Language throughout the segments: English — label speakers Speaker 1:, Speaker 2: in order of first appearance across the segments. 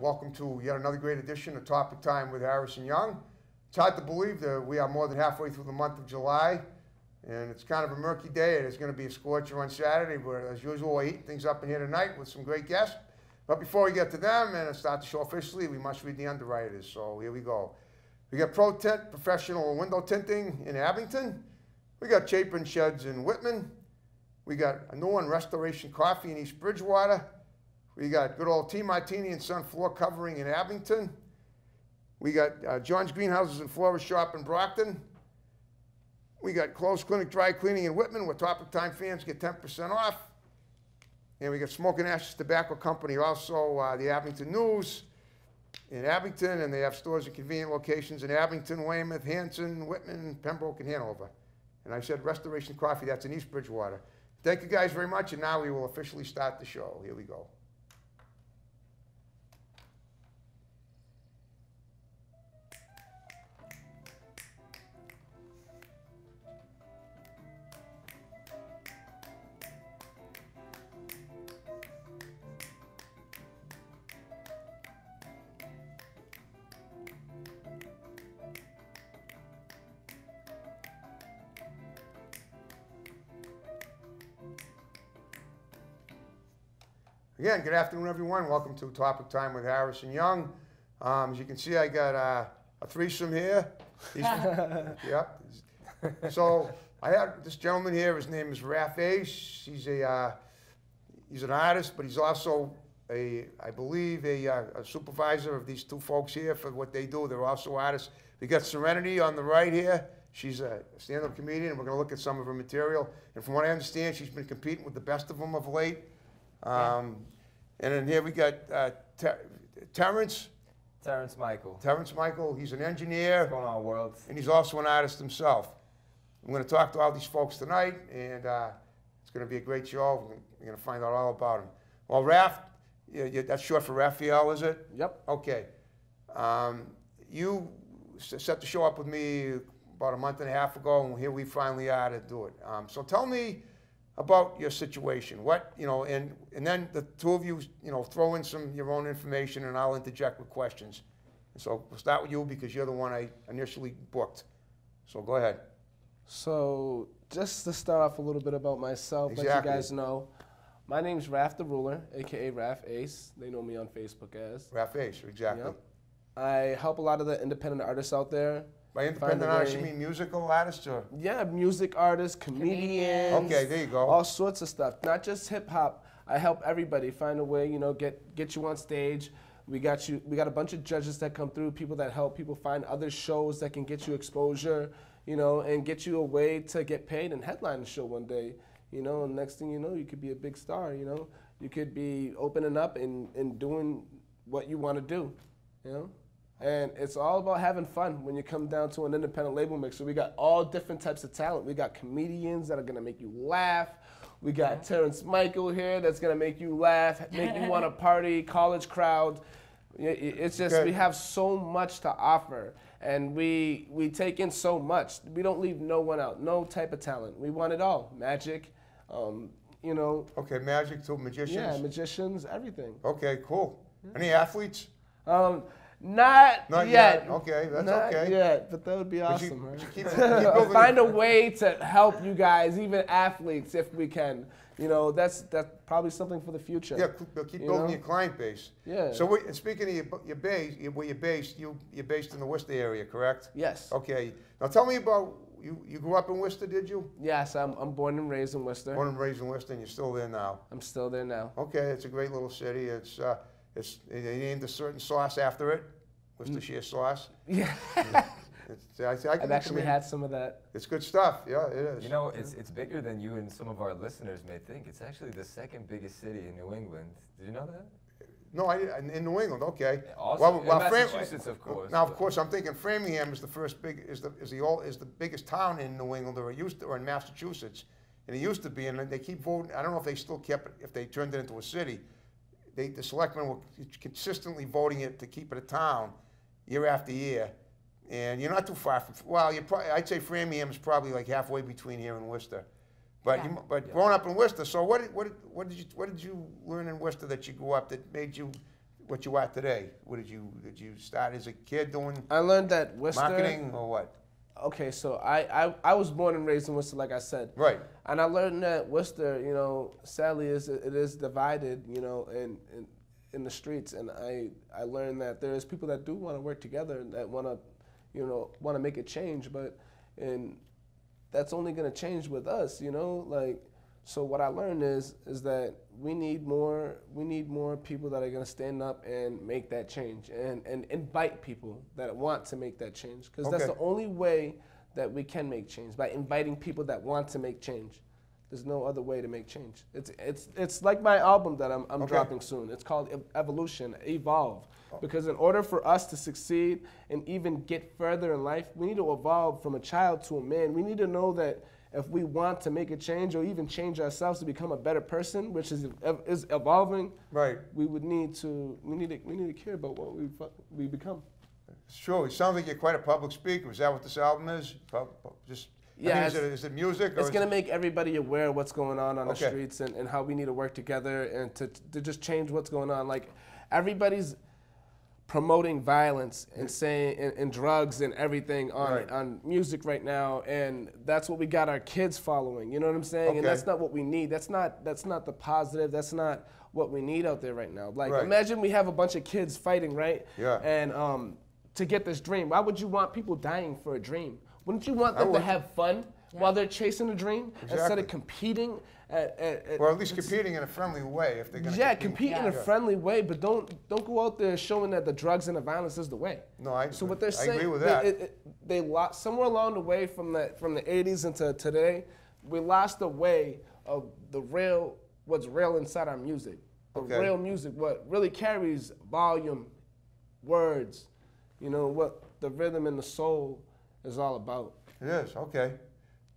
Speaker 1: welcome to yet another great edition of Topic Time with Harrison Young. It's hard to believe that we are more than halfway through the month of July, and it's kind of a murky day. It's going to be a scorcher on Saturday, but as usual, we're heating things up in here tonight with some great guests. But before we get to them and start the show officially, we must read the underwriters. So here we go. We got Pro Tint Professional Window Tinting in Abington. We got Chapin Sheds in Whitman. We got a new one, Restoration Coffee in East Bridgewater. We got good old T. Martini and Son Floor Covering in Abington. We got John's Greenhouses and Florist Shop in Brockton. We got Clothes Clinic Dry Cleaning in Whitman, where Topic Time fans get 10% off. And we got Smoke and Ashes Tobacco Company, also the Abington News in Abington, and they have stores in convenient locations in Abington, Weymouth, Hanson, Whitman, Pembroke, and Hanover. And I said Restoration Coffee, that's in East Bridgewater. Thank you guys very much, and now we will officially start the show. Here we go. Again, good afternoon, everyone. Welcome to Topic Time with Harrison Young. As you can see, I got a threesome here. Yep. So I have this gentleman here. His name is Raff. He's an artist, but he's also I believe, a supervisor of these two folks here for what they do. They're also artists. We got Serenity on the right here. She's a stand-up comedian, and we're going to look at some of her material. And from what I understand, she's been competing with the best of them of late. And then here we got Terence
Speaker 2: Michael.
Speaker 1: Terence Michael, he's an engineer.
Speaker 2: What's going on, world?
Speaker 1: And he's also an artist himself. I'm going to talk to all these folks tonight, and it's going to be a great show. We're going to find out all about him. Well, Raff, that's short for Raphael, is it?
Speaker 2: Yep.
Speaker 1: Okay. You set the show up with me about a month and a half ago, and here we finally are to do it. So tell me about your situation. What, and then the two of you, throw in some your own information, and I'll interject with questions. And so we'll start with you because you're the one I initially booked. So go ahead.
Speaker 3: So just to start off a little bit about myself,
Speaker 1: Exactly.
Speaker 3: As you guys know, my name's Raff the Ruler, aka Raff Ace. They know me on Facebook as
Speaker 1: Raff Ace, exactly.
Speaker 3: Yep. I help a lot of the independent artists out there.
Speaker 1: By independent artists, you mean musical artists, or?
Speaker 3: Yeah, music artists, comedians.
Speaker 1: Okay, there you go.
Speaker 3: All sorts of stuff, not just hip hop. I help everybody find a way, get you on stage. We got a bunch of judges that come through, people that help people find other shows that can get you exposure, and get you a way to get paid and headline the show one day. And next thing you know, you could be a big star, You could be opening up and doing what you want to do, And it's all about having fun when you come down to an independent label mixer. We got all different types of talent. We got comedians that are going to make you laugh. We got Terence Michael here that's going to make you laugh, make you want to party, college crowd. It's just, we have so much to offer. And we take in so much. We don't leave no one out, no type of talent. We want it all. Magic,
Speaker 1: Okay, magic to magicians?
Speaker 3: Yeah, magicians, everything.
Speaker 1: Okay, cool. Any athletes?
Speaker 3: Not yet.
Speaker 1: Yet. Okay, that's
Speaker 3: Not
Speaker 1: okay.
Speaker 3: yet, but that would be awesome.
Speaker 1: But you
Speaker 3: Right?
Speaker 1: keep building
Speaker 3: Find a way to help you guys, even athletes, if we can. That's probably something for the future.
Speaker 1: Yeah, keep building your client base.
Speaker 3: Yeah.
Speaker 1: So, speaking of your base, where you're based, you're based in the Worcester area, correct?
Speaker 3: Yes.
Speaker 1: Okay. Now tell me about you. grew up in Worcester, did you?
Speaker 3: Yes, I'm born and raised in Worcester.
Speaker 1: Born and raised in Worcester, and you're still there now.
Speaker 3: I'm still there now.
Speaker 1: Okay, it's a great little city. They named a certain sauce after it, Worcestershire sauce.
Speaker 3: Yeah. I've actually had some of that.
Speaker 1: It's good stuff. Yeah, it is.
Speaker 2: It's bigger than you and some of our listeners may think. It's actually the second biggest city in New England. Did you know that?
Speaker 1: No, in New England. Okay.
Speaker 2: Also, in Massachusetts, of course.
Speaker 1: Now, of course, I'm thinking Framingham is the biggest town in New England, or in Massachusetts, and it used to be. And they keep voting. I don't know if they still kept it, if they turned it into a city. The selectmen were consistently voting it to keep it a town, year after year. And you're not too far from. Well, I'd say Framingham is probably like halfway between here and Worcester. But growing up in Worcester, so what did you learn in Worcester that you grew up that made you what you are today? What did you start as a kid doing
Speaker 3: I learned that Worcester.
Speaker 1: marketing or what?
Speaker 3: Okay, so I was born and raised in Worcester, like I said.
Speaker 1: Right.
Speaker 3: And I learned that Worcester, you know, sadly it is divided, you know, in the streets. And I learned that there's people that do want to work together and that want to, you know, want to make a change, and that's only going to change with us, you know, like. So what I learned is that we need more people that are going to stand up and make that change and invite people that want to make that change, because that's the only way that we can make change, by inviting people that want to make change. There's no other way to make change. It's like my album that I'm dropping soon. It's called Evolution, Evolve. Because in order for us to succeed and even get further in life, we need to evolve from a child to a man. We need to know that if we want to make a change or even change ourselves to become a better person, which is evolving,
Speaker 1: right? We
Speaker 3: need to care about what we become.
Speaker 1: Sure. It sounds like you're quite a public speaker. Is that what this album is? Just yeah. I mean, is it music?
Speaker 3: It's going to make everybody aware of what's going on the streets and how we need to work together and to just change what's going on. Like everybody's promoting violence and saying and drugs and everything on music right now, and that's what we got our kids following. You know what I'm saying? And that's not what we need. That's not the positive. That's not what we need out there right now. Like imagine we have a bunch of kids fighting, right?
Speaker 1: Yeah.
Speaker 3: And to get this dream, why would you want people dying for a dream? Wouldn't you want them to have fun while they're chasing a dream instead of competing?
Speaker 1: Or at least competing in a friendly way if they're going to
Speaker 3: compete in a friendly way, but don't go out there showing that the drugs and the violence is the way.
Speaker 1: No,
Speaker 3: so what they're saying,
Speaker 1: I agree with that.
Speaker 3: They lost somewhere along the way from the 80s into today. We lost the way of what's real inside our music. The real music, what really carries volume, words, you know, what the rhythm and the soul is all about.
Speaker 1: It is, okay.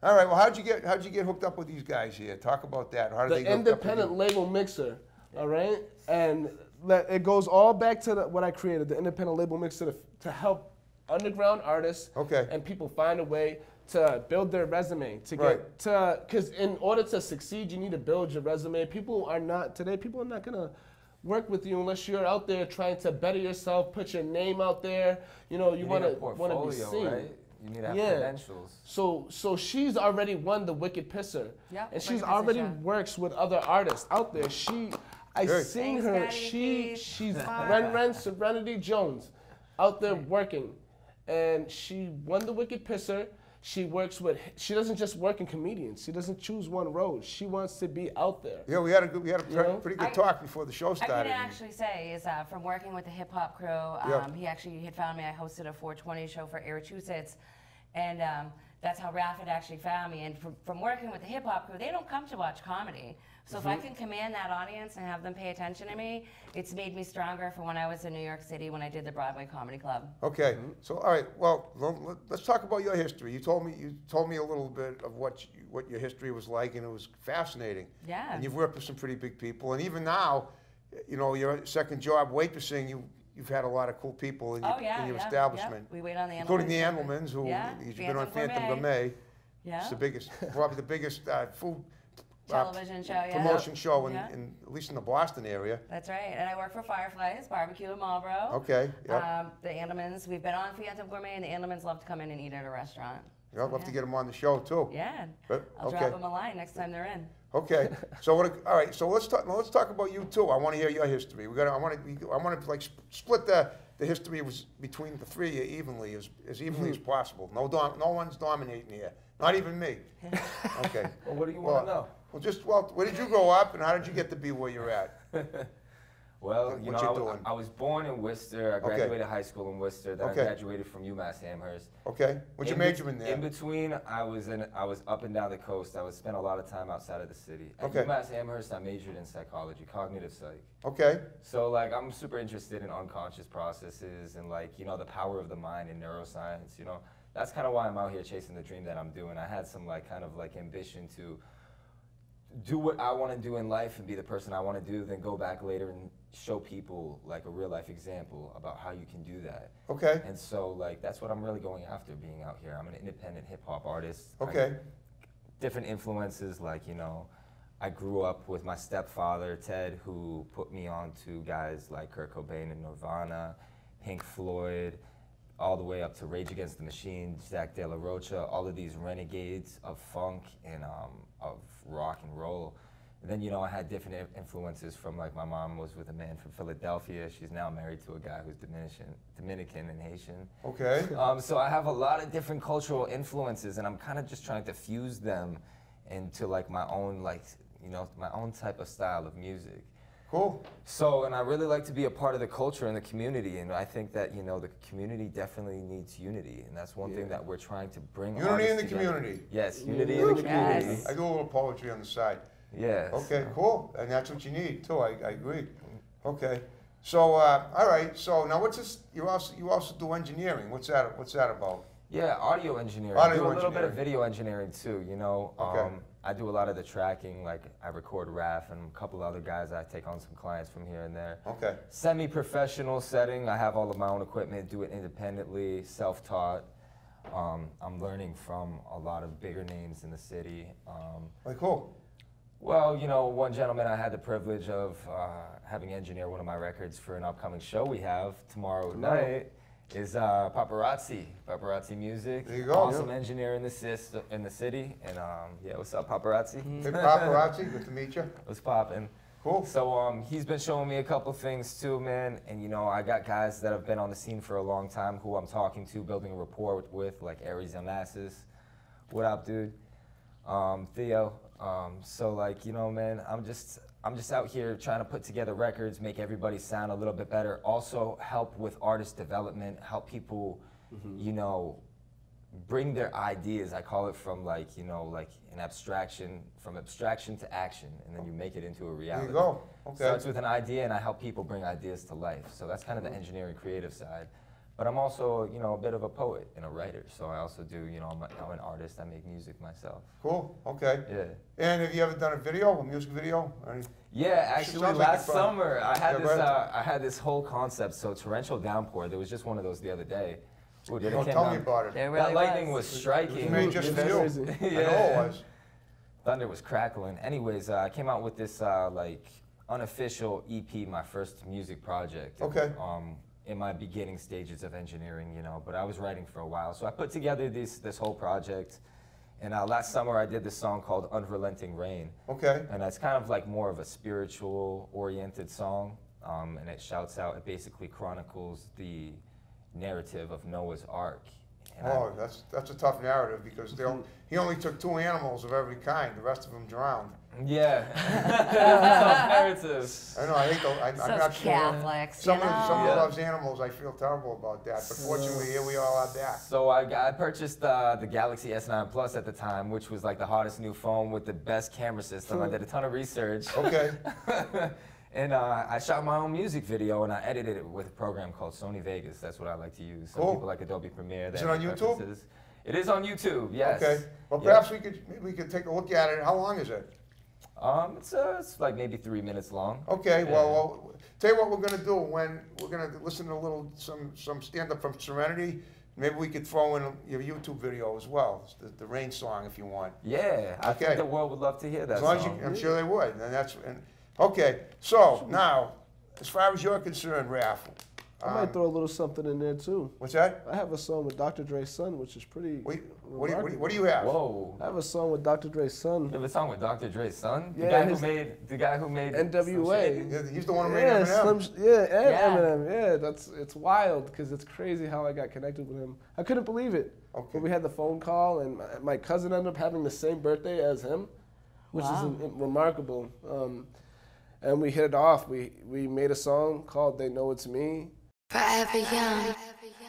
Speaker 1: All right. Well, how'd you get hooked up with these guys here? Talk about that. How did they get
Speaker 3: independent label mixer, all right? And it goes all back to what I created, the independent label mixer, to help underground artists and people find a way to build their resume, because in order to succeed, you need to build your resume. People are not gonna work with you unless you're out there trying to better yourself, put your name out there. You know, you want to be seen.
Speaker 2: Right? You need to have credentials.
Speaker 3: So she's already won the Wicked Pisser. Yeah. And she's already works with other artists out there. I seen her. She's Ren Serenity Jones out there working. And she won the Wicked Pisser. She doesn't just work in comedians. She doesn't choose one road. She wants to be out there.
Speaker 1: Yeah, we had a pretty good talk before the show started.
Speaker 4: I can actually say is from working with the hip hop crew, he actually had found me. I hosted a 420 show for Massachusetts, and that's how Raff had actually found me. And from working with the hip hop crew, they don't come to watch comedy. So if I can command that audience and have them pay attention to me, it's made me stronger for when I was in New York City when I did the Broadway Comedy Club.
Speaker 1: Okay, so all right, well, let's talk about your history. You told me a little bit of what your history was like, and it was fascinating.
Speaker 4: Yeah.
Speaker 1: And you've worked with some pretty big people, and even now, you know, your second job waitressing, you've had a lot of cool people in your establishment.
Speaker 4: Yep. We wait on the Endelmans.
Speaker 1: Including the Endelmans, who you've been on Phantom Gourmet.
Speaker 4: Yeah.
Speaker 1: It's the biggest, probably the biggest food
Speaker 4: television show,
Speaker 1: promotion show in at least in the Boston area.
Speaker 4: That's right, and I work for Fireflies Barbecue in Marlboro.
Speaker 1: Okay, yeah.
Speaker 4: The Endelmans, we've been on Phantom Gourmet, and the Endelmans love to come in and eat at a restaurant.
Speaker 1: Yeah, I'd love to get them on the show too.
Speaker 4: Yeah, I'll drop them a line next time they're in.
Speaker 1: Okay, so all right, so let's talk about you too. I want to hear your history. I want to like split the history between the three of you evenly as evenly as possible. No one's dominating here, not even me. Okay.
Speaker 2: Well, what do you want to know?
Speaker 1: Well, where did you grow up, and how did you get to be where you're at?
Speaker 2: Well, you know, I was born in Worcester. I graduated high school in Worcester. Then I graduated from UMass Amherst.
Speaker 1: Okay. What'd you major in there?
Speaker 2: In between, I was up and down the coast. I would spend a lot of time outside of the city. At UMass Amherst, I majored in psychology, cognitive psych.
Speaker 1: Okay.
Speaker 2: So like, I'm super interested in unconscious processes and like, you know, the power of the mind and neuroscience. You know, that's kind of why I'm out here chasing the dream that I'm doing. I had some like kind of like ambition to do what I want to do in life and be the person I want to do, then go back later and show people like a real life example about how you can do that.
Speaker 1: Okay.
Speaker 2: And so like that's what I'm really going after being out here. I'm an independent hip hop artist.
Speaker 1: Okay.
Speaker 2: Different influences like, you know, I grew up with my stepfather, Ted, who put me on to guys like Kurt Cobain and Nirvana, Pink Floyd, all the way up to Rage Against the Machine, Zach De La Rocha, all of these renegades of funk and of rock and roll. And then, you know, I had different influences from, like, my mom was with a man from Philadelphia. She's now married to a guy who's Dominican and Haitian.
Speaker 1: Okay.
Speaker 2: So I have a lot of different cultural influences, and I'm kind of just trying to fuse them into, like, my own, like, you know, my own type of style of music.
Speaker 1: Cool.
Speaker 2: So, and I really like to be a part of the culture and the community, and I think that, you know, the community definitely needs unity, and that's one thing that we're trying to bring.
Speaker 1: Unity in the
Speaker 2: together.
Speaker 1: community.
Speaker 2: Yes, unity in the community.
Speaker 4: Yes.
Speaker 1: I do a little poetry on the side.
Speaker 2: Yes.
Speaker 1: Okay, cool. And that's what you need too. I agree. Okay. So all right. So now what's this? You also do engineering. What's that about?
Speaker 2: Yeah, audio engineering.
Speaker 1: Audio
Speaker 2: I do a little bit of
Speaker 1: engineering.
Speaker 2: video engineering too. You know,
Speaker 1: Okay.
Speaker 2: I do a lot of the tracking. Like I record Raff and a couple other guys. I take on some clients from here and there.
Speaker 1: Okay.
Speaker 2: Semi-professional setting. I have all of my own equipment. Do it independently, self-taught. I'm learning from a lot of bigger names in the city.
Speaker 1: Like who?
Speaker 2: Well, you know, one gentleman I had the privilege of having engineer one of my records for an upcoming show we have tomorrow night is Paparazzi Music.
Speaker 1: There you go.
Speaker 2: Awesome engineer in the city. And yeah, what's up, Paparazzi?
Speaker 1: Hey, Paparazzi. Good to meet you.
Speaker 2: What's poppin'?
Speaker 1: Cool.
Speaker 2: So he's been showing me a couple things too, man. And you know, I got guys that have been on the scene for a long time who I'm talking to, building a rapport with, like Aries Onassis. What up, dude? Theo. So like, you know, man, I'm just out here trying to put together records, make everybody sound a little bit better. Also help with artist development, help people, you know, bring their ideas. I call it from like, you know, like from abstraction to action, and then you make it into a reality.
Speaker 1: There you go. Okay.
Speaker 2: Starts with an idea, and I help people bring ideas to life. So that's kind of the engineering creative side. But I'm also, you know, a bit of a poet and a writer. So I also do, you know, I'm an artist. I make music myself.
Speaker 1: Cool. Okay.
Speaker 2: Yeah.
Speaker 1: And have you ever done a music video? Or any?
Speaker 2: Yeah, actually,
Speaker 1: Sounds like
Speaker 2: last
Speaker 1: you're fun.
Speaker 2: summer I
Speaker 1: Yeah,
Speaker 2: had
Speaker 1: go ahead.
Speaker 2: I had this whole concept. So torrential downpour. There was just one of those the other day. Ooh,
Speaker 1: Don't tell me about it.
Speaker 4: There
Speaker 2: That
Speaker 4: really
Speaker 2: lightning
Speaker 4: was.
Speaker 2: was striking.
Speaker 1: It was made just for you.
Speaker 3: Crazy.
Speaker 1: I know it was.
Speaker 2: Thunder was crackling. Anyways, I came out with this like unofficial EP, my first music project.
Speaker 1: Okay.
Speaker 2: In my beginning stages of engineering, you know, but I was writing for a while. So I put together this whole project. And last summer I did this song called Unrelenting Rain.
Speaker 1: Okay.
Speaker 2: And it's kind of like more of a spiritual oriented song. And it shouts out, it basically chronicles the narrative of Noah's Ark. And
Speaker 1: Oh, that's a tough narrative because he only took 2 animals of every kind. The rest of them drowned.
Speaker 2: Yeah. Tough narrative.
Speaker 1: I know. I hate those. I'm
Speaker 4: Those
Speaker 1: not sure.
Speaker 4: Catholics,
Speaker 1: Someone
Speaker 4: you know?
Speaker 1: who
Speaker 2: Yeah.
Speaker 1: loves animals, I feel terrible about that. But fortunately, here we all are back.
Speaker 2: So I purchased the Galaxy S9 Plus at the time, which was like the hottest new phone with the best camera system. I did a ton of research.
Speaker 1: Okay.
Speaker 2: And I shot my own music video and I edited it with a program called Sony Vegas. That's what I like to use. Some
Speaker 1: Cool.
Speaker 2: people like Adobe Premiere.
Speaker 1: Is
Speaker 2: they
Speaker 1: it on
Speaker 2: have
Speaker 1: YouTube?
Speaker 2: preferences. It is on YouTube, yes.
Speaker 1: Okay. Well,
Speaker 2: Yeah.
Speaker 1: perhaps we could take a look at it. How long is it?
Speaker 2: It's like maybe 3 minutes long.
Speaker 1: Okay.
Speaker 2: Yeah.
Speaker 1: Well, tell you what we're gonna do. When we're gonna listen to some stand up from Serenity. Maybe we could throw in your YouTube video as well, the Rain song, if you want.
Speaker 2: Yeah, I
Speaker 1: Okay.
Speaker 2: think the world would love to hear that
Speaker 1: As long
Speaker 2: song.
Speaker 1: as you, I'm sure they would. Okay. So now, as far as you're concerned, Raff,
Speaker 3: I might throw a little something in there too.
Speaker 1: what's that?
Speaker 3: I have a song with Dr. Dre's son, which is pretty.
Speaker 1: What do you have?
Speaker 2: Whoa.
Speaker 3: I have a song with Dr. Dre's son.
Speaker 2: You have a song with Dr. Dre's son? The
Speaker 3: Yeah,
Speaker 2: guy
Speaker 3: his-
Speaker 2: the guy who made
Speaker 3: NWA.
Speaker 1: Yeah, he's the one who made
Speaker 3: Yeah,
Speaker 1: Eminem.
Speaker 3: and
Speaker 4: Yeah.
Speaker 3: Eminem. Yeah, it's wild because it's crazy how I got connected with him. I couldn't believe it.
Speaker 1: Okay.
Speaker 3: But we had the phone call, and my cousin ended up having the same birthday as him, which
Speaker 4: Wow.
Speaker 3: is remarkable. And we hit it off. We made a song called "They Know It's Me."
Speaker 5: Forever young.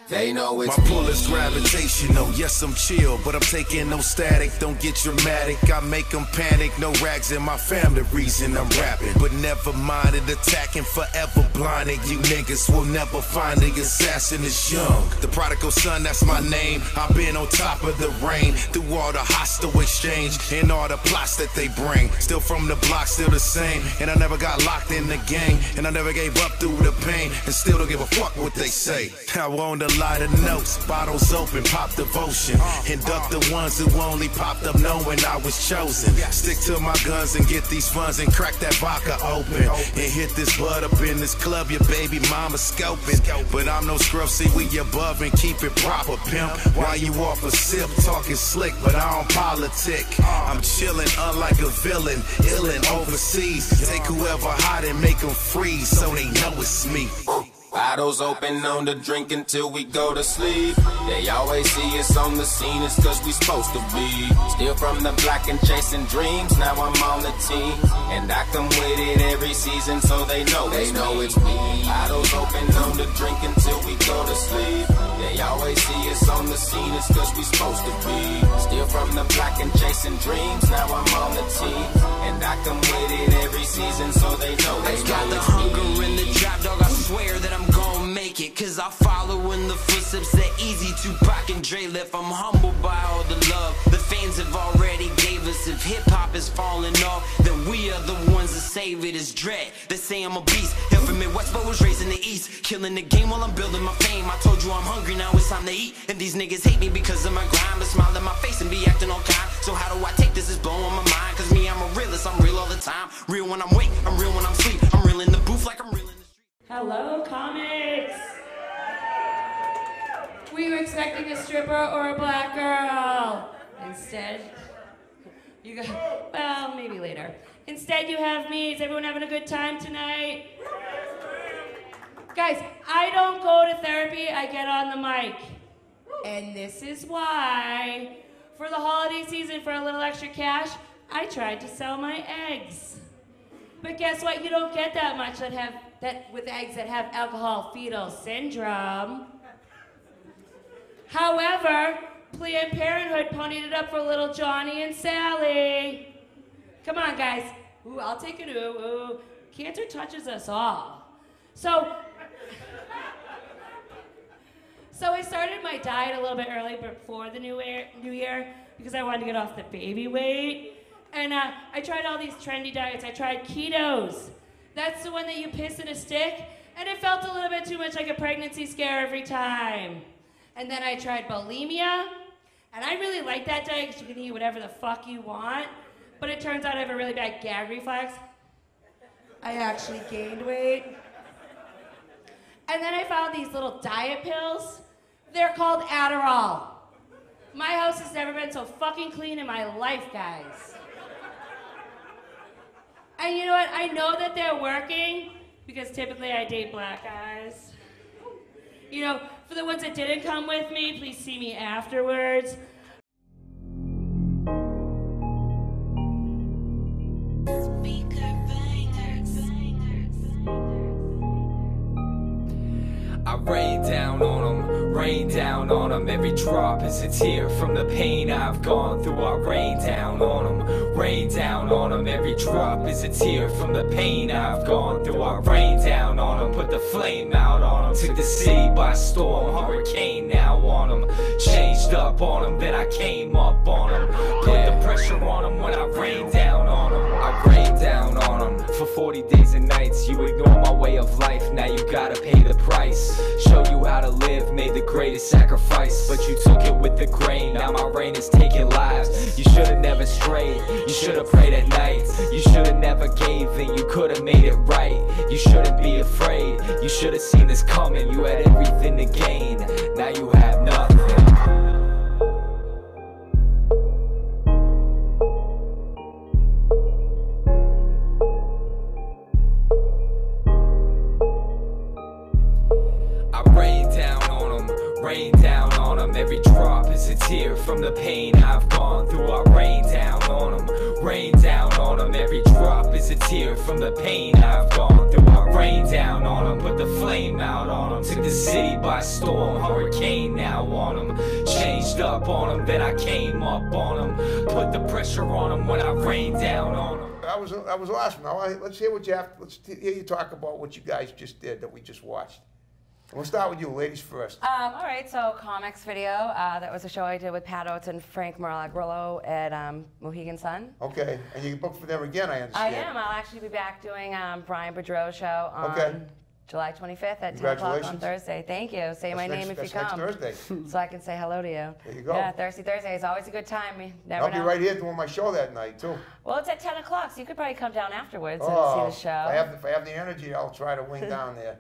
Speaker 6: They know it's my pull is gravitational. Yes, I'm chill, but I'm taking no static. Don't get dramatic. I make them panic. No rags in my family. Reason I'm rapping, but never mind it. Attacking forever blinded. You niggas will never find the assassin is young. The prodigal son, that's my name. I've been on top of the rain through all the hostile exchange and all the plots that they bring. Still from the block, still the same. And I never got locked in the gang, and I never gave up through the pain, and still don't give a fuck what they say. I won't lot of notes, bottles open, pop devotion. Induct the ones who only popped up knowing I was chosen. Stick to my guns and get these funds and crack that vodka open. And hit this bud up in this club, your baby mama scoping. But I'm no scrub, see we above and keep it proper, pimp. While you off a sip, talking slick, but I don't politic. I'm chillin', unlike a villain, illin' overseas. Take whoever hot and make them freeze so they know it's me.
Speaker 7: Bottles open on the drink until we go to sleep. They always see us on the scene, it's cause we supposed to be. Still from the block and chasing dreams, now I'm on the team. And I come with it every season so they know it's me. Bottles open on the drink until we go to sleep. They always see us on the scene, it's cause we supposed to be. Still from the block and chasing dreams, now I'm on the team. And I come with it every season so they know it's me.
Speaker 8: Got the hunger in the trap, dog, I swear that I'm gon' make it, cause I follow in the footsteps that Easy, Tupac, and Dre left. I'm humbled by all the love the fans have already gave us. If hip-hop is falling off, then we are the ones that save it. It's dread, they say I'm a beast. Hail from Midwest, but was raised in the East. Killing the game while I'm building my fame. I told you I'm hungry, now it's time to eat. And these niggas hate me because of my grind, but smile in my face and be acting all kind. So how do I take this? It's blowing my mind, cause me, I'm a realist, I'm real all the time. Real when I'm awake, I'm real when I'm asleep. I'm real in the booth like I'm real in the street.
Speaker 9: Hello, comics! Were you expecting a stripper or a black girl? Instead, you got, well, maybe later. Instead, you have me. Is everyone having a good time tonight? Guys, I don't go to therapy, I get on the mic. And this is why. For the holiday season, for a little extra cash, I tried to sell my eggs. But guess what? You don't get that much with eggs that have alcohol fetal syndrome. However, Planned Parenthood ponied it up for little Johnny and Sally. Come on, guys. Ooh, I'll take it. Ooh, ooh. Cancer touches us all. So I started my diet a little bit early before the new year because I wanted to get off the baby weight. And I tried all these trendy diets. I tried ketos. That's the one that you piss in a stick, and it felt a little bit too much like a pregnancy scare every time. And then I tried bulimia, and I really like that diet because you can eat whatever the fuck you want, but it turns out I have a really bad gag reflex. I actually gained weight. And then I found these little diet pills. They're called Adderall. My house has never been so fucking clean in my life, guys. And you know what? I know that they're working because typically I date black guys. You know, for the ones that didn't come with me, please see me afterwards.
Speaker 10: I rain down on them, every drop is a tear from the pain I've gone through. I rain down on them, every drop is a tear from the pain I've gone through. I rain down on them, put the flame out on them, took the city by storm, hurricane now on them, changed up on them, then I came up on them, put the pressure on them when I rain down on them. I rain down on them for 40 days and nights. You ignore my way of life, now you gotta pay the price. Show you how to live, made the greatest sacrifice, but you took it with the grain. Now my rain is taking lives. You should've never strayed, you should've prayed at night, you should've never gave in, you could've made it right. You shouldn't be afraid, you should've seen this coming. You had everything to gain, now you have nothing. Rain down on them, every drop is a tear from the pain I've gone through. I rain down on them, every drop is a tear from the pain I've gone through. I rain down on them, put the flame out on them, took the city by storm, hurricane now on them, changed up on them, then I came up on them, put the pressure on them when I rain down on them.
Speaker 1: That was awesome. Now let's hear what you have. Let's hear you talk about what you guys just did that we just watched. We'll start with you, ladies first.
Speaker 4: All right, so comics video. That was a show I did with Pat Oates and Frank Maragrillo at Mohegan Sun.
Speaker 1: Okay, and you booked for them again, I understand.
Speaker 4: I am. I'll actually be back doing Brian Boudreau's show on July 25th at 10 o'clock on
Speaker 1: Congratulations.
Speaker 4: Thursday. Thank you. Say my name if you come.
Speaker 1: That's next Thursday.
Speaker 4: So I can say hello to you.
Speaker 1: There you go.
Speaker 4: Yeah, Thursday is always a good time. You never
Speaker 1: I'll be
Speaker 4: know.
Speaker 1: right here doing my show that night, too.
Speaker 4: Well, it's at 10 o'clock, so you could probably come down afterwards and
Speaker 1: Oh,
Speaker 4: see the show.
Speaker 1: if I have the energy, I'll try to wing down there.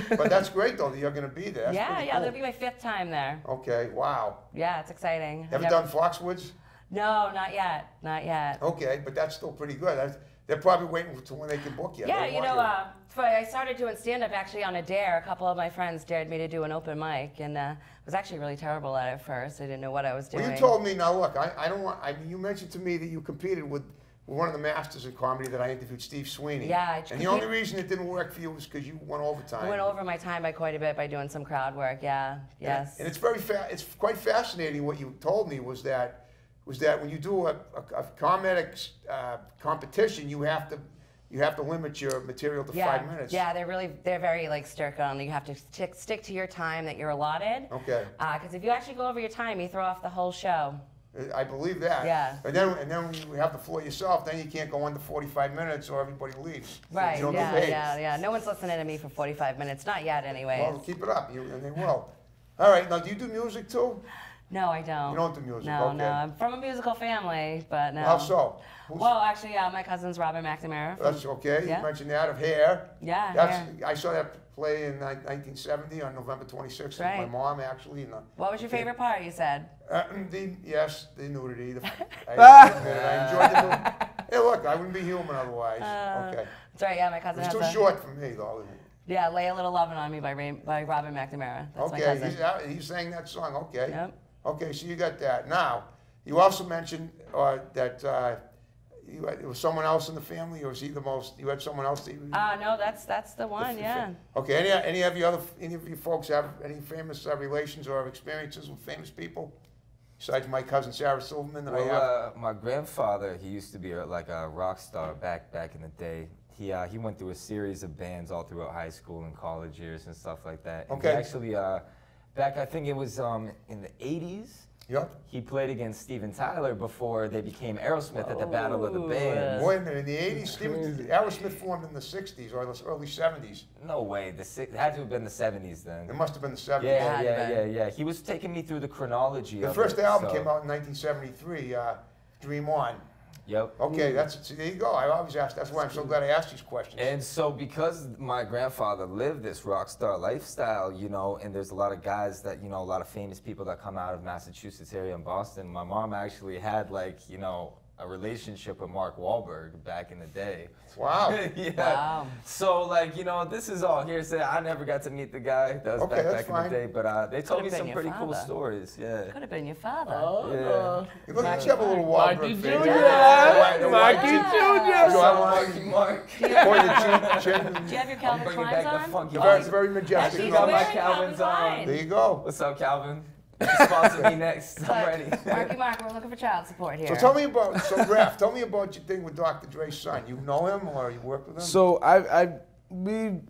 Speaker 1: But that's great, though, that you're going to be there. That's
Speaker 4: Yeah,
Speaker 1: pretty
Speaker 4: yeah,
Speaker 1: cool.
Speaker 4: that'll be my 5th time there.
Speaker 1: Okay, wow.
Speaker 4: Yeah, it's exciting.
Speaker 1: Ever done Foxwoods?
Speaker 4: No, not yet. Not yet.
Speaker 1: Okay, but that's still pretty good. They're probably waiting until when they can book you.
Speaker 4: Yeah,
Speaker 1: They
Speaker 4: you
Speaker 1: want
Speaker 4: know, I started doing stand-up actually on a dare. A couple of my friends dared me to do an open mic, and I was actually really terrible at it first. I didn't know what I was doing.
Speaker 1: Well, you told me, now look, I don't want, you mentioned to me that you competed with one of the masters in comedy that I interviewed, Steve Sweeney.
Speaker 4: Yeah.
Speaker 1: And the only reason it didn't work for you was because you went overtime.
Speaker 4: I went over my time by quite a bit by doing some crowd work, yeah, yes.
Speaker 1: And it's it's quite fascinating what you told me was that when you do a comedic competition, you have to limit your material to 5 minutes.
Speaker 4: Yeah, they're very like strict on. You have to stick to your time that you're allotted.
Speaker 1: Okay.
Speaker 4: Because if you actually go over your time, you throw off the whole show.
Speaker 1: I believe that.
Speaker 4: Yeah.
Speaker 1: And then when you have the floor yourself, then you can't go under 45 minutes or everybody leaves.
Speaker 4: Right.
Speaker 1: You don't get paid.
Speaker 4: Yeah. No one's listening to me for 45 minutes. Not yet, anyway.
Speaker 1: Well, keep it up, and they will. All right. Now, do you do music too?
Speaker 4: No, I don't.
Speaker 1: You don't do music.
Speaker 4: No,
Speaker 1: okay.
Speaker 4: no. I'm from a musical family, but no.
Speaker 1: How so?
Speaker 4: Well, actually, my cousin's Robin McNamara.
Speaker 1: That's okay.
Speaker 4: Yeah.
Speaker 1: You mentioned that of Hair.
Speaker 4: Yeah.
Speaker 1: Hair. I saw that play in 1970 on November 26th.
Speaker 4: Right.
Speaker 1: With my mom actually.
Speaker 4: What was your favorite part? You said.
Speaker 1: The nudity. I enjoyed the nudity. Hey, look, I wouldn't be human otherwise. Okay.
Speaker 4: That's right. Yeah, my cousin.
Speaker 1: It's too short for me, though.
Speaker 4: Yeah, Lay a Little Lovin' on Me by Robin McNamara. That's my cousin.
Speaker 1: Okay, he sang that song. Okay.
Speaker 4: Yep.
Speaker 1: Okay, so you got that. Now, you also mentioned that it was someone else in the family, or was he the most? You had someone else that you?
Speaker 4: No, that's the one. Yeah.
Speaker 1: Okay. Any of you folks have any famous relations or experiences with famous people? Besides my cousin Sarah Silverman that I have.
Speaker 2: My grandfather, he used to be like a rock star back in the day. He went through a series of bands all throughout high school and college years and stuff like that. And
Speaker 1: Okay.
Speaker 2: he actually, back I think it was in the 80s.
Speaker 1: Yep.
Speaker 2: He played against Steven Tyler before they became Aerosmith at the Battle of the Bands.
Speaker 1: Wait a minute, in the 80s, Aerosmith formed in the 60s or the early 70s.
Speaker 2: No way, it had to have been the 70s then.
Speaker 1: It must have been the 70s.
Speaker 2: Yeah. He was taking me through the chronology
Speaker 1: The
Speaker 2: of
Speaker 1: first
Speaker 2: it,
Speaker 1: album
Speaker 2: so.
Speaker 1: came out in 1973, Dream On.
Speaker 2: Yep.
Speaker 1: Okay, there you go. I always ask. That's why I'm so glad I asked these questions.
Speaker 2: And so because my grandfather lived this rock star lifestyle, and there's a lot of guys that, a lot of famous people that come out of Massachusetts area and Boston, my mom actually had a relationship with Mark Wahlberg back in the day.
Speaker 1: Wow.
Speaker 2: Yeah.
Speaker 4: Wow.
Speaker 2: So this is all hearsay. I never got to meet the guy. That was back in the day, but they told me some pretty cool stories. Yeah.
Speaker 4: Could have been your father.
Speaker 2: Yeah.
Speaker 1: You look like you have a little Wahlberg
Speaker 3: Marky
Speaker 1: face.
Speaker 3: Jr. Marky Jr.
Speaker 1: Mark.
Speaker 4: Do you have your Calvin
Speaker 2: Bringing
Speaker 4: Kleins
Speaker 2: back the
Speaker 4: on?
Speaker 2: funky
Speaker 1: Very,
Speaker 2: vibes.
Speaker 1: very majestic.
Speaker 4: He's
Speaker 2: got my
Speaker 4: wearing
Speaker 2: Calvins on.
Speaker 4: Kleins.
Speaker 1: There you go.
Speaker 2: What's up, Calvin? Sponsor me next. I'm ready.
Speaker 4: Mark, we're looking for child support here.
Speaker 1: So tell me about, Raff, tell me about your thing with Dr. Dre's son. You know him or you work with him?
Speaker 3: So we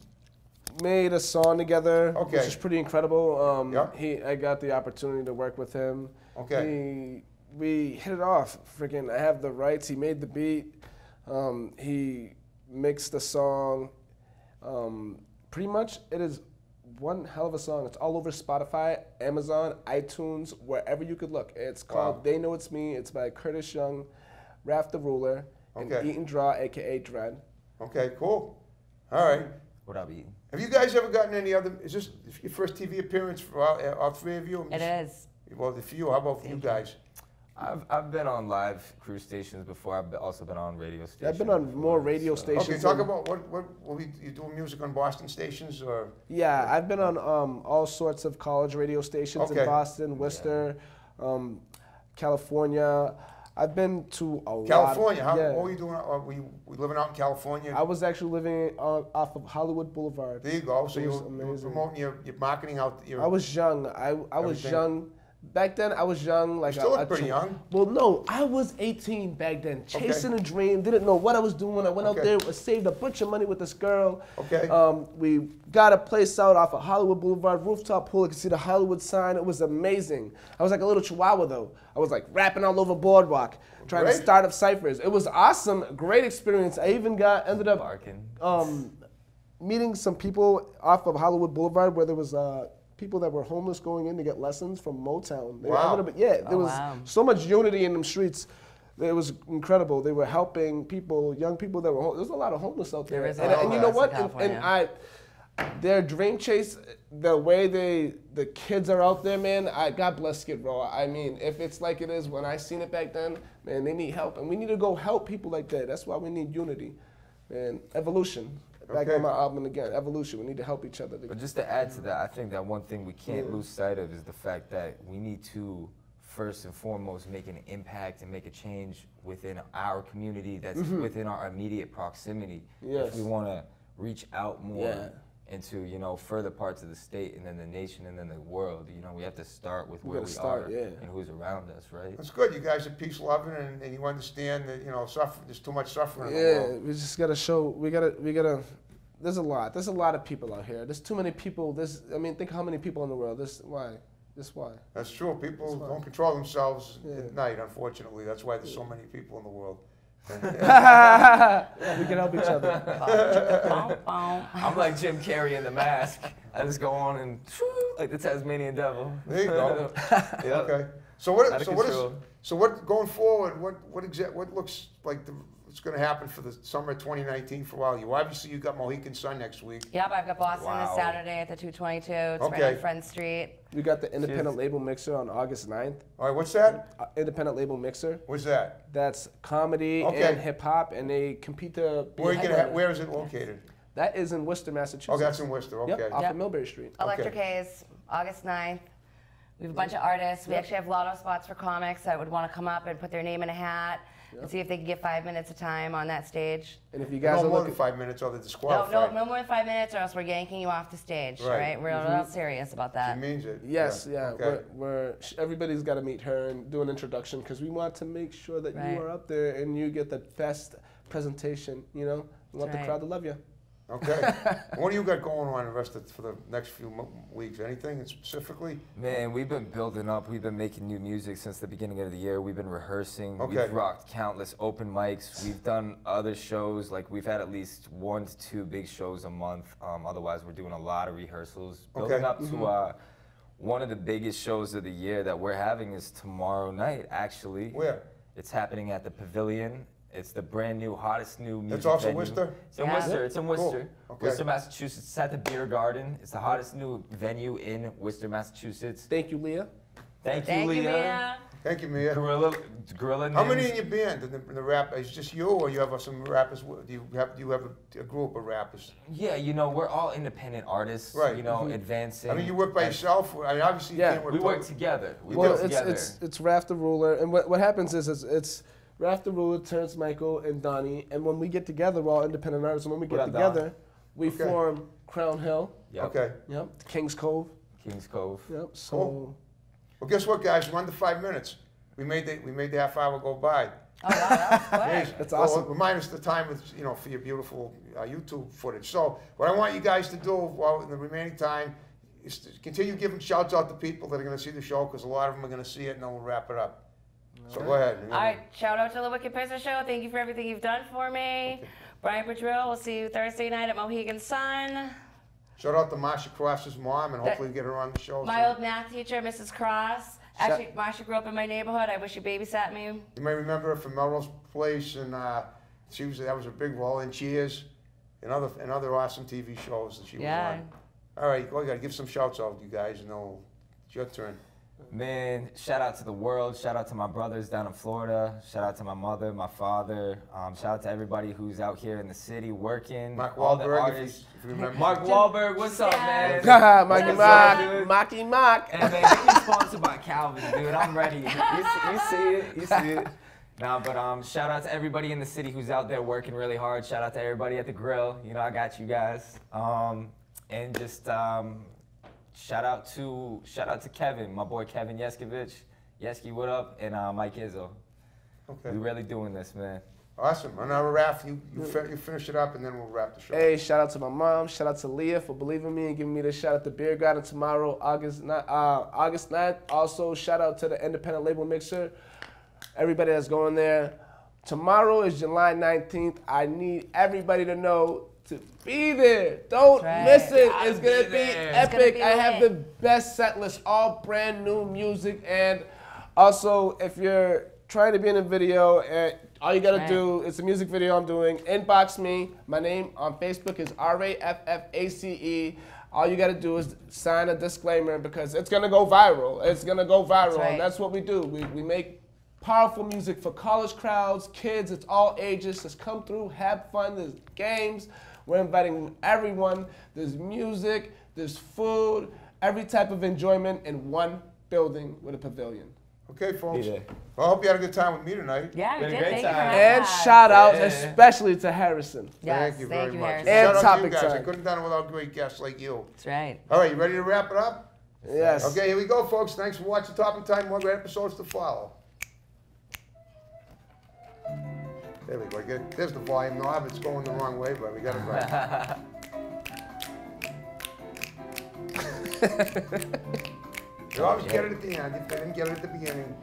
Speaker 3: made a song together,
Speaker 1: Okay.
Speaker 3: which is pretty incredible.
Speaker 1: Yep.
Speaker 3: I got the opportunity to work with him.
Speaker 1: Okay.
Speaker 3: We hit it off. Freaking, I have the rights. He made the beat. He mixed the song. Pretty much, it is one hell of a song. It's all over Spotify, Amazon, iTunes, wherever you could look. It's called They Know It's Me. It's by Curtis Young, Raff the Ruler, and
Speaker 1: Okay.
Speaker 3: Eat and Draw, a.k.a. Dread.
Speaker 1: Okay, cool. All right.
Speaker 2: What up, Eaton?
Speaker 1: Have you guys ever gotten any other, is this your first TV appearance for all three of you?
Speaker 4: It is.
Speaker 1: Well, for you, how about for you guys?
Speaker 2: I've been on live cruise stations before. I've also been on radio stations.
Speaker 3: I've been on
Speaker 2: before,
Speaker 3: more radio
Speaker 2: so.
Speaker 3: stations.
Speaker 1: Okay, talk about you doing music on Boston stations or?
Speaker 3: Yeah, I've been on all sorts of college radio stations
Speaker 1: Okay.
Speaker 3: in Boston, Worcester, California. I've been to a lot.
Speaker 1: California,
Speaker 3: Yeah.
Speaker 1: what were you doing? Were you living out in California?
Speaker 3: I was actually living off of Hollywood Boulevard.
Speaker 1: There you go. So
Speaker 3: It
Speaker 1: you
Speaker 3: was
Speaker 1: were
Speaker 3: amazing.
Speaker 1: promoting your marketing out.
Speaker 3: I was young. I was
Speaker 1: Everything.
Speaker 3: young. Back then, I was young. Like
Speaker 1: You still look pretty young.
Speaker 3: Well, no, I was 18 back then, chasing a dream. Didn't know what I was doing. I went out there, saved a bunch of money with this girl.
Speaker 1: Okay.
Speaker 3: We got a place out off of Hollywood Boulevard, rooftop pool. You could see the Hollywood sign. It was amazing. I was like a little chihuahua though. I was like rapping all over Boardwalk, trying to start up ciphers. It was awesome, great experience. I even ended up
Speaker 2: Barking.
Speaker 3: meeting some people off of Hollywood Boulevard where there was people that were homeless going in to get lessons from Motown. They
Speaker 1: Wow.
Speaker 3: There was so much unity in them streets. It was incredible. They were helping people, young people that were there's a lot of homeless out there.
Speaker 4: There is a
Speaker 3: and,
Speaker 4: lot
Speaker 3: and you
Speaker 4: of
Speaker 3: know
Speaker 4: homeless
Speaker 3: what?
Speaker 4: in California.
Speaker 3: Their dream chase, the way the kids are out there, man, God bless Skid Row. I mean, if it's like it is when I seen it back then, man, they need help. And we need to go help people like that. That's why we need unity and evolution. Back on my album again, evolution. We need to help each other.
Speaker 2: But just to add to that, I think that one thing we can't lose sight of is the fact that we need to, first and foremost, make an impact and make a change within our community that's within our immediate proximity.
Speaker 3: Yes.
Speaker 2: If we want to reach out more into, you know, further parts of the state and then the nation and then the world, you know, we have to start with where we are and who's around us, right?
Speaker 1: That's good. You guys are peace loving and you understand that, you know, there's too much suffering in the
Speaker 3: Yeah,
Speaker 1: world.
Speaker 3: we just gotta show. We gotta. There's a lot. There's a lot of people out here. There's too many people. I mean, think how many people in the world. Why?
Speaker 1: That's true. People don't control themselves at night, unfortunately. That's why there's so many people in the world.
Speaker 3: We can help each other.
Speaker 2: I'm like Jim Carrey in The Mask. I just go on and like the Tasmanian Devil.
Speaker 1: There you go.
Speaker 2: Yep.
Speaker 1: Okay. So what going forward? What looks like what's going to happen for the summer of 2019 for all you? Obviously, you got Mohegan Sun next week.
Speaker 4: Yep, I've got Boston this Saturday at the 222. It's right on Friend Street.
Speaker 3: We got the Independent Label Mixer on August 9th.
Speaker 1: All right, what's that?
Speaker 3: Independent Label Mixer.
Speaker 1: What's that?
Speaker 3: That's comedy and hip hop, and they compete to be
Speaker 1: Where is it located?
Speaker 3: That is in Worcester, Massachusetts.
Speaker 1: Oh, that's in Worcester. Okay.
Speaker 3: Yep, off of Millbury Street.
Speaker 4: Electric Haze, August 9th. We have a bunch of artists. We actually have lotto spots for comics that would want to come up and put their name in a hat and see if they can get 5 minutes of time on that stage.
Speaker 3: And if you guys
Speaker 1: no more than 5 minutes, or they're disqualified.
Speaker 4: No more than 5 minutes, or else we're yanking you off the stage. Right? We're real serious about that.
Speaker 1: She means it.
Speaker 3: Yes,
Speaker 1: Okay.
Speaker 3: Everybody's got to meet her and do an introduction because we want to make sure that you are up there and you get the best presentation. You know, we want the crowd to love you.
Speaker 1: Okay. What do you got going on for the next few weeks? Anything specifically?
Speaker 2: Man, we've been building up. We've been making new music since the beginning of the year. We've been rehearsing.
Speaker 1: Okay.
Speaker 2: We've rocked countless open mics. We've done other shows. Like, we've had at least 1 to 2 big shows a month. Otherwise, we're doing a lot of rehearsals. Building up to one of the biggest shows of the year that we're having is tomorrow night, actually.
Speaker 1: Where?
Speaker 2: It's happening at the Pavilion. It's the brand new, hottest new music
Speaker 1: It's also
Speaker 2: venue.
Speaker 1: Worcester?
Speaker 2: It's in Worcester. It's in Worcester.
Speaker 1: Cool. Okay.
Speaker 2: Worcester, Massachusetts. It's at the Beer Garden. It's the hottest new venue in Worcester, Massachusetts.
Speaker 3: Thank you, Leah.
Speaker 2: Thank you, Leah.
Speaker 1: Thank you, Mia.
Speaker 2: Gorilla
Speaker 1: How many
Speaker 2: names.
Speaker 1: in your band? In the rap, is it just you, or you have some rappers? Do you have a group of rappers?
Speaker 2: Yeah, you know, we're all independent artists.
Speaker 1: Right.
Speaker 2: You know, advancing.
Speaker 1: I mean, you work by yourself. I mean, obviously, you can't work.
Speaker 2: We work together.
Speaker 3: It's Raff the Ruler, and what happens is it's Raff the Ruler, Terence Michael, and Donnie, and when we get together, we're all independent artists, and when we get together, we form Crown Hill.
Speaker 2: Yep.
Speaker 1: Okay.
Speaker 3: Yep. Kings Cove.
Speaker 2: Kings Cove.
Speaker 3: Yep. So.
Speaker 1: Cool. Well, guess what, guys? We're under 5 minutes. We made the half hour go by.
Speaker 4: Oh, wow, that was quick.
Speaker 3: That's awesome.
Speaker 1: Well, minus the time with, for your beautiful YouTube footage. So what I want you guys to do while in the remaining time is to continue giving shouts out to people that are going to see the show, because a lot of them are going to see it, and then we'll wrap it up. So go ahead.
Speaker 4: All right, shout out to the Wicked Pizza Show. Thank you for everything you've done for me. Brian Padrill, we'll see you Thursday night at Mohegan Sun.
Speaker 1: Shout out to Marsha Cross's mom, and hopefully get her on the show.
Speaker 4: My old math teacher, Mrs. Cross. Actually, Marsha grew up in my neighborhood. I wish she babysat me.
Speaker 1: You may remember her from Melrose Place, and that was a big role in Cheers and other awesome TV shows that she was on. All right, go ahead, give some shouts out, you guys, and it's your turn.
Speaker 2: Man, shout out to the world. Shout out to my brothers down in Florida. Shout out to my mother, my father. Shout out to everybody who's out here in the city working.
Speaker 1: Mark
Speaker 2: all the
Speaker 1: Wahlberg,
Speaker 2: artists.
Speaker 1: if you remember.
Speaker 2: Mark Wahlberg, what's up, man?
Speaker 3: Mocky Mock.
Speaker 2: And man, get me sponsored by Calvin, dude. I'm ready. You see it. You see it. Nah, but shout out to everybody in the city who's out there working really hard. Shout out to everybody at the grill. You know, I got you guys. And just shout out to Kevin, my boy Kevin Yeskovich. Yeski, what up? And Mike Izzo.
Speaker 1: Okay.
Speaker 2: We really doing this, man.
Speaker 1: Awesome. And now, Raff, you finish it up, and then we'll wrap the show.
Speaker 3: Hey, shout out to my mom. Shout out to Leah for believing me and giving me the shout at the Beer Garden tomorrow, August 9th. Also, shout out to the Independent Label Mixer. Everybody that's going there. Tomorrow is July 19th. I need everybody to know to Be there. Don't miss it. It's going to be epic. I have the best set list, all brand new music. And also, if you're trying to be in a video, all you got to do, it's a music video I'm doing, inbox me. My name on Facebook is RAFFACE. All you got to do is sign a disclaimer because it's going to go viral. It's going to go viral, and that's what we do. We make powerful music for college crowds, kids, it's all ages. Just come through, have fun. There's games. We're inviting everyone. There's music, there's food, every type of enjoyment in one building with a pavilion.
Speaker 1: Okay, folks. Well, I hope you had a good time with me tonight.
Speaker 4: Yeah, we did. Thank you for
Speaker 3: And shout out especially to Harrison.
Speaker 4: Yes,
Speaker 1: thank you very much.
Speaker 4: Harrison.
Speaker 1: And
Speaker 3: And
Speaker 1: shout out to you
Speaker 3: Topic
Speaker 1: guys. I
Speaker 3: Time.
Speaker 1: couldn't have done it without great guests like you.
Speaker 4: That's right.
Speaker 1: All right, you ready to wrap it up?
Speaker 3: Yes.
Speaker 1: Okay, here we go, folks. Thanks for watching Topic Time. More great episodes to follow. There we go. There's the volume knob. It's going the wrong way, but we got it right. You always get it at the end if they didn't get it at the beginning.